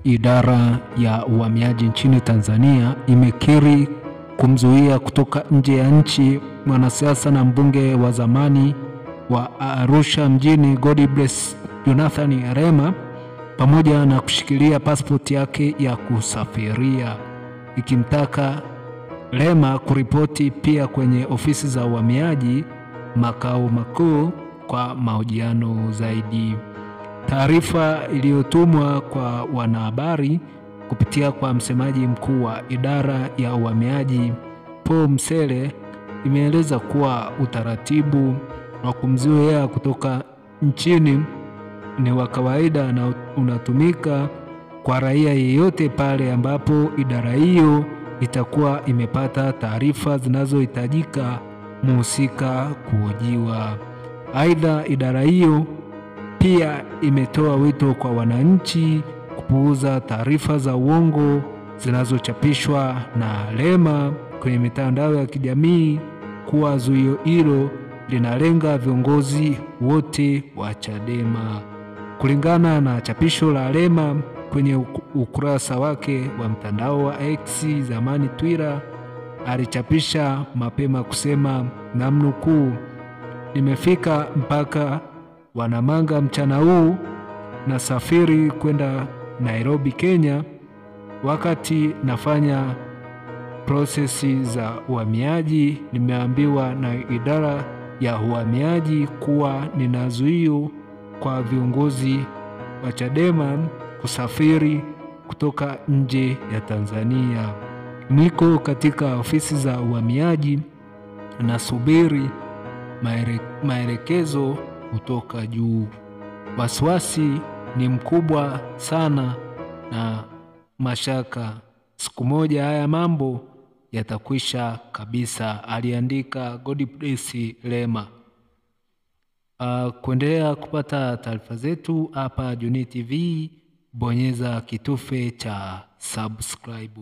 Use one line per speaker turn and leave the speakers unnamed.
Idara ya uhamiaji nchini Tanzania imekiri kumzuia kutoka nje ya nchi mwanasiasa na mbunge wa zamani wa Arusha mjini Godbless Jonathan Lema pamoja na kushikilia pasipoti yake ya kusafiria, ikimtaka Lema kuripoti pia kwenye ofisi za uhamiaji makao makuu kwa mahojiano zaidi. Taarifa iliyotumwa kwa wanahabari kupitia kwa msemaji mkuu wa idara ya uhamiaji Paul Msele imeeleza kuwa utaratibu wa kumzuia kutoka nchini ni wa kawaida na unatumika kwa raia yeyote pale ambapo idara hiyo itakuwa imepata taarifa zinazohitajika mhusika kuhojiwa. Aidha, idara hiyo pia imetoa wito kwa wananchi kupuuza taarifa za uongo zinazochapishwa na Lema kwenye mitandao ya kijamii kuwa zuio hilo linalenga viongozi wote wa Chadema. Kulingana na chapisho la Lema kwenye ukurasa wake wa mtandao wa X, zamani Twitter, alichapisha mapema kusema, namnukuu, "Nimefika mpaka Wanamanga mchana huu, na safiri kwenda Nairobi, Kenya. Wakati nafanya prosesi za uhamiaji, nimeambiwa na idara ya uhamiaji kuwa nina zuio kwa viongozi wa Chadema kusafiri kutoka nje ya Tanzania. Niko katika ofisi za uhamiaji nasubiri maelekezo kutoka juu. Wasiwasi ni mkubwa sana na mashaka. Siku moja haya mambo yatakwisha kabisa," aliandika Godbless Lema. Kuendelea kupata taarifa zetu hapa Junii TV, bonyeza kitufe cha subscribe.